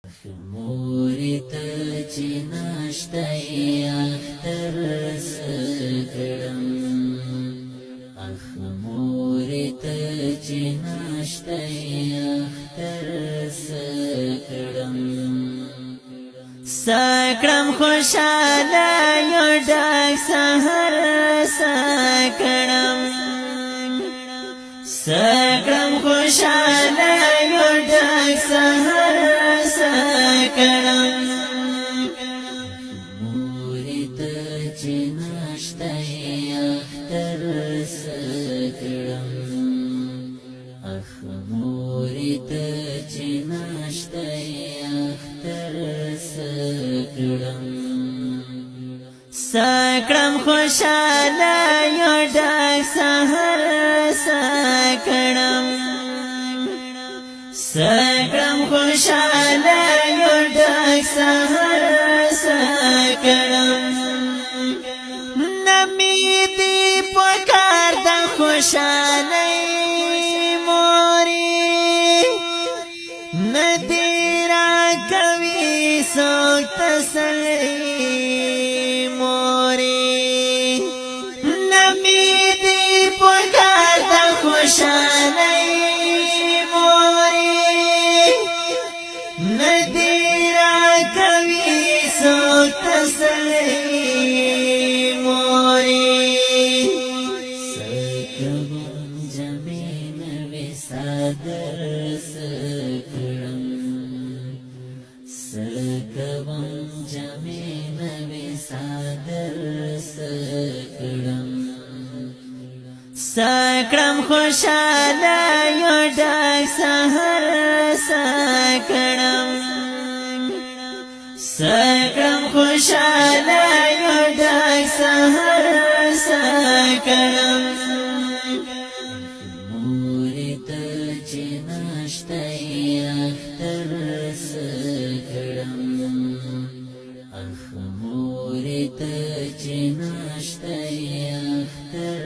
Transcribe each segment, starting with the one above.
موری ته چې نشته یې اختر سکړم اخ موری ته چې نشته یې اختر سکړم سکړم خوشاله یو ډک سحر سکړم سکړم خوشاله یو ډک سحر سکړم موری ته چې نشته یې اختر سکړم اخ موری ته چې نشته یې اختر سکړم سکړم خوشاله یو ډک سحر سکړم سکړم خوشاله یو ډک سحر سکړم نمی دی پکار د خوشاله موري ندی را کوي څوک تسلی موري نمی دی پکار د خوشاله سکړم خوشاله یو ډک سحر سکړم سکړم خوشاله یو ډک سحر سکړم موری ته چې نشته یې اختر سکړم اخ موری ته چې نشته یې اختر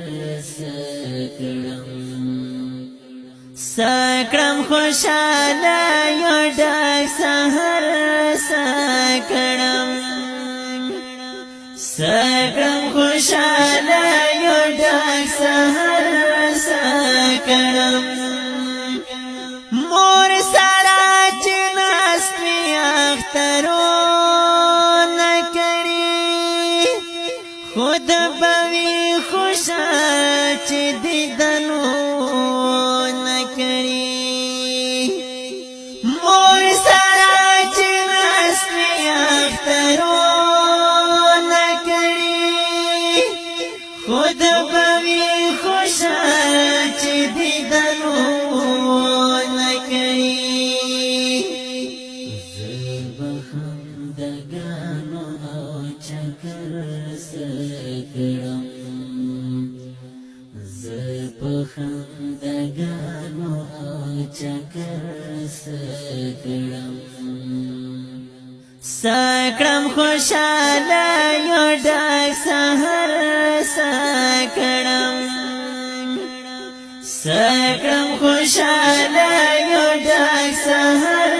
سکړم سکړم خوشاله یو ډک سحر سکړم سکړم خوشاله یو ډک سحر سکړم مور سره چې ناست وي اخترونه کړي خود به وي خوشه چې دیدنونه کړي مور سره چې ناست وي اخترونه کړي خود به وي خوشه چې دیدنونه کړي زه به خندګانو او چکر سکړم زه په خندګانو او چکر سکړم سکړم خوشاله یو ډک سحر سکړم سکړم خوشاله یو ډک سحر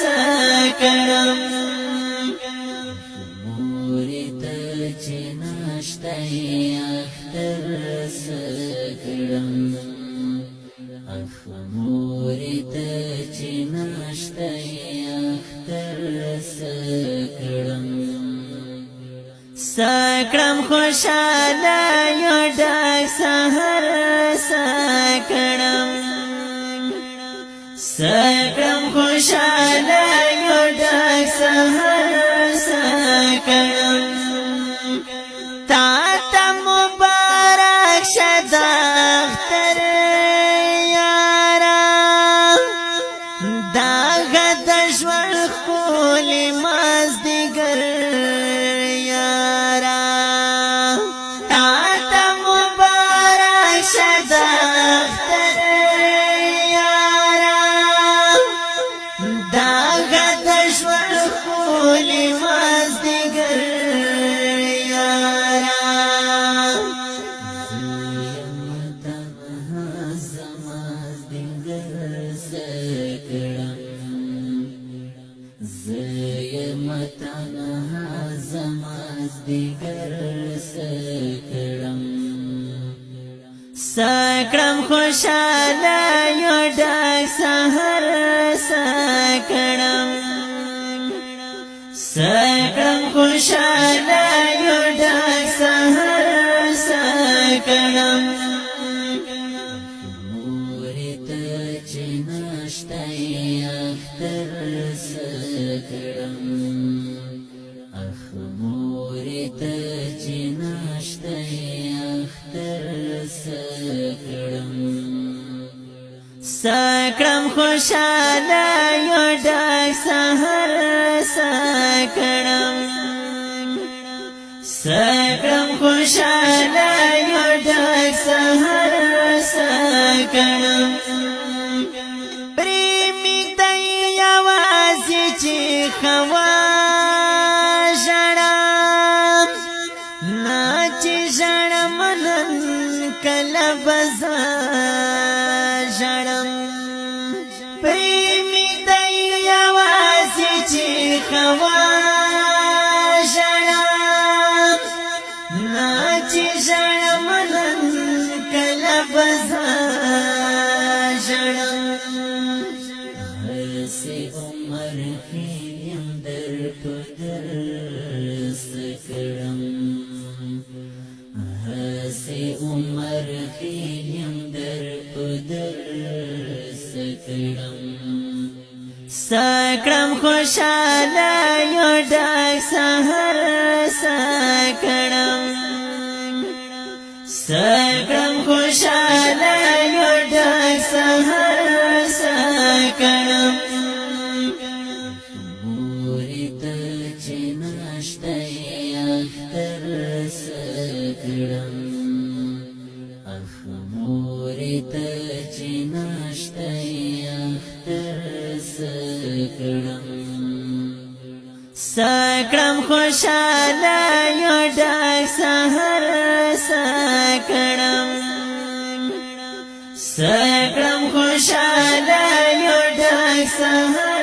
سکړم موری ته چې نشته یې اختر سکړم اخ موری ته چې نشته یې اختر سکړم سکړم خوشاله یو ډک سحر سکړم سکړم خوشاله یو ډک سحر سکړم تا ته مبارک شه د اختر یاره دغه د ژوند ښکلې مازدیګر یاره تا ته مبارک شه د اختر یاره دغه د ژوند ښکلې مازدیګر زیمتنا زماز دیگر سکرم سکرم خوشالا یو ڈاک سہر سکرم سکرم خوشالا یو ڈاک سہر سکرم مورد چنشتای اختر سکرم اخ مورد چنشتای اختر سکرم سکرم خوشالا یو ڈاک سہر سکرم سکرم خوشالا یو ڈاک سہر سکرم پریمی دی آوازی چی خوا جڑم ناچی جڑم نن کلبزا جڑم پریمی دی آوازی چی خوا جڑم ناچی جڑم نن کلبزا جڑم ہرسی عمر خیم در پدر سکرم ہرسی عمر خیم در پدر سکرم سکرم خوشالا یو ڈاک سہر سکرم سکرم خوشالا یو ڈاک سہر سکرم مورد چنشتای اختر سکرم اخ مورد چنشتای اختر سکرم سکرم خوشالا یو ڈاک سہر سکرم سکرم خوشالا یو ڈاک سہر